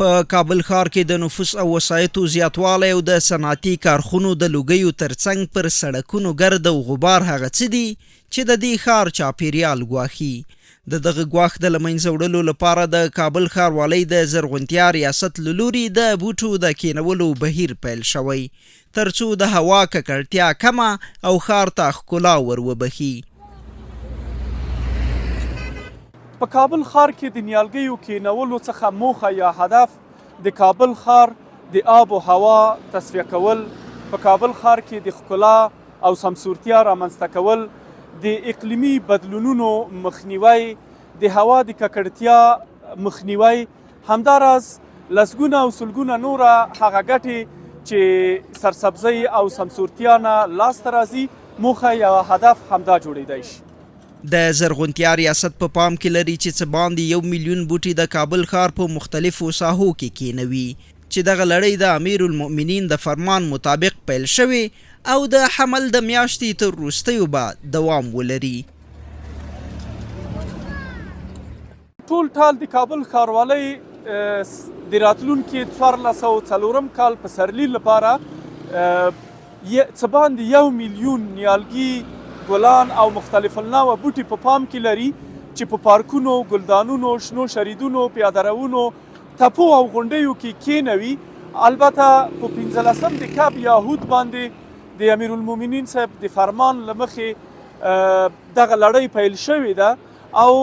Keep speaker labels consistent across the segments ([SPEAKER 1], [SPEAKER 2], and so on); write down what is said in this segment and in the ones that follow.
[SPEAKER 1] په کابل ښار کې د نفوس او وسایطو زیاتوالی او د صنعتي کارخونو د لوګیو ترڅنګ پر سړکونو ګرد او غبار هغه څه دي چې د دې ښار چاپیریال ګواښي. د دغه ګواښ د له منځه وړلو لپاره د کابل ښاروالۍ د زرغونتیا ریاست له لوري د بوټو د کینولو بهیر پیل شوی ترڅو د هوا ککړتیا کمه او ښار ته ښکلا ور وبخي.
[SPEAKER 2] په کابل ښار کې د نیالګیو کینولو څخه موخه یا هدف د کابل ښار د آب و هوا تصفیه کول، په کابل ښار کې د ښکلا او سمسورتیا رامنځته کول، د اقلیمي بدلونونو مخنیوی، د هوا د ککړتیا مخنیوی، همداراز لسګونه او سلګونه نوره هغه ګټې چې سرسبزۍ او سمسورتیا نه لاسته راځي، موخه یا هدف همدا جوړیدای شي.
[SPEAKER 1] د زرغونتیا ریاست په پام کې لري چې څه باندې 1 میلیون بوټي د کابل ښار په مختلفو ساحو کې کینوي چې دغه لړۍ د امیر المؤمنین د فرمان مطابق پیل شوی او د حمل د میاشتې تر وروستیو به دوام ولري.
[SPEAKER 2] ټول ټال د کابل ښاروالۍ د راتلونکي 1404 کال پسرلي لپاره څه باندې 1 میلیون نیالګي، ګلان او مختلف النوع بوټي په پام کې لري چې په پارکونو، ګلدانونو، شنو شریدونو، پیاده روونو، تپو او غونډیو کې کینوي. البته په 15 د کاب یهود باندې د امیر المؤمنین صاحب د فرمان له مخې دغه لړۍ پیل شوې ده او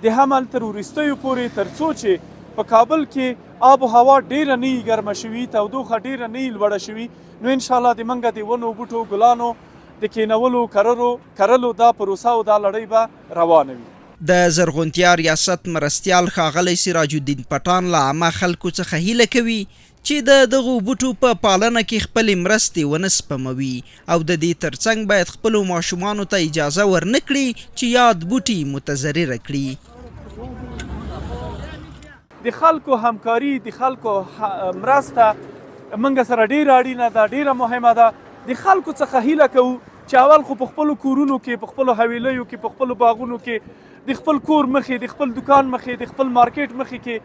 [SPEAKER 2] د حمل تر وروستیو پورې تر څو چې په کابل کې آب و هوا ډیره نه ګرمه شوي، تودوخه ډیره نه لوړه شوي، نو انشاءالله د منګه د ونو بوټو ګلانو د کینولو کرلو دا پروسه او دا لړۍ به روانه وي.
[SPEAKER 1] د زرغونتیا ریاست مرستیال ښاغلی سراج الدین پټان له عامه خلکو څخه هیله کوي چې د دغو بوټو په پالنه کې خپلې مرستې ونه سپموي او د دې ترڅنګ باید خپلو ماشومانو ته اجازه ورنه کړي چې یاد بوټي متضرره کړي.
[SPEAKER 2] د خلکو همکاري، د خلکو مرسته موږ سره ډیره اړینه ده، ډیره مهمه ده. د خلکو څخه هیله کوو چې اول خو په خپلو کورونو کې، په خپلو حویلیو کې، په خپلو باغونو کې د خپل کور مخې، د خپل دکان مخې، د خپل مارکیټ مخې کې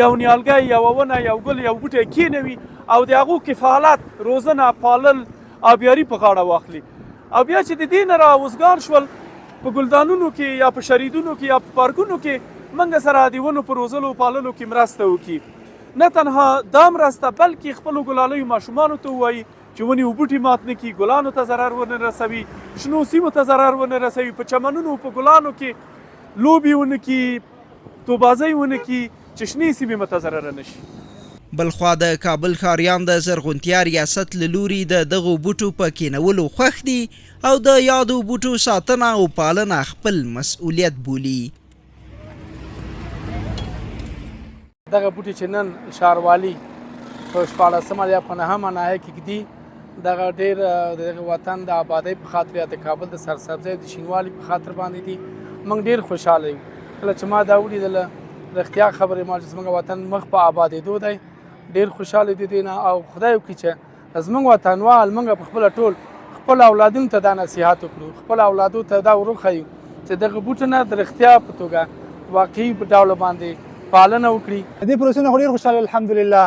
[SPEAKER 2] یو نیالګی، یو ونه، یو ګل، یو بوټی کینوي او د هغو کفالت، روزنه، پالل، آبیاري په غاړه واخلي. او بیا چې د دې نه راوزګار شول په ګلدانونو کې یا په شریدونو کې یا په پارکونو کې موږ سره د ونو په روزلو او پاللو کې مرسته وکړي. نه تنها دا مرسته بلکې خپلو ګلالیو ماشومانو ته ووایي چې ونې و بوټي مات نه کړي، ګلانو ته ضرر ونه رسوي، شنو سیمو ته ضرر ونه رسوي، په چمنونو په ګلانو کې لوبې ونه کړي، توبازۍ ونه کړي چې شنې سیمې متضرره نه شي.
[SPEAKER 1] بلخوا د کابل ښاریان د زرغونتیا ریاست له لوري د دغو بوټو په کینولو خوښ دي او د یادو بوټو ساتنه او پالنه خپل مسؤلیت بولي.
[SPEAKER 3] دغه بوټي چې نن ښاروالي په 14مه یا 15مه ناحیه کې دي، دغه ډېر د وطن د آبادۍ په خاطر یا د کابل د سرسبزۍ د شینوالي په خاطر باندې دي. موږ ډېر خوشحاله یو کله چې ما دا ولیدله، رښتیا خبرې ما چې زموږ وطن مخ په آبادېدو دی، ډېر خوشحاله دي دې نه. او خدای وکړي چې زموږ وطنوال موږ په خپله ټول خپل اولادونو ته دا نصیحت وکړو، خپل اولادو ته دا وروښیو چې دغه بوټو نه د رښتیا په توګه واقعي ډول باندې پالنه وکړي.
[SPEAKER 4] دې پروسې نه خو ډېر خوشحاله الحمدلله.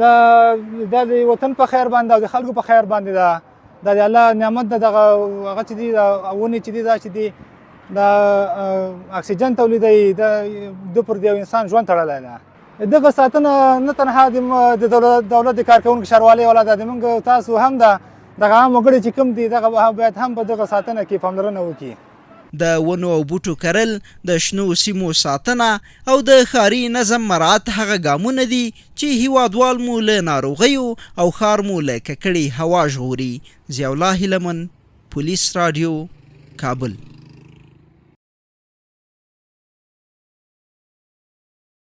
[SPEAKER 4] دا د وطن په خیر باندې او د خلکو په خیر باندې ده، دا د الله نعمت ده. دغه هغه چې دي ونې چې دي دا چې دي د اکسیجن تولیدوي، د پر یو انسان ژوند تړلی ده. دغه ساتنه نه تنها د دولت د کارکوونکو ښاروالۍ والا ده، زموږ تاسو هم ده، دغه عام وګړي چې کوم دي دغه باید هم په دغه ساتنه کې پاملرنه وکړي.
[SPEAKER 1] د ونو او بوټو کرل، د شنو سیمو ساتنه او د ښاري نظم مراعات هغه ګامونه دي چې هیوادوال مو له ناروغیو او ښار مو له ککړې هوا ژغوري. ضیاءالله هیلمن، پولیس راډیو، کابل.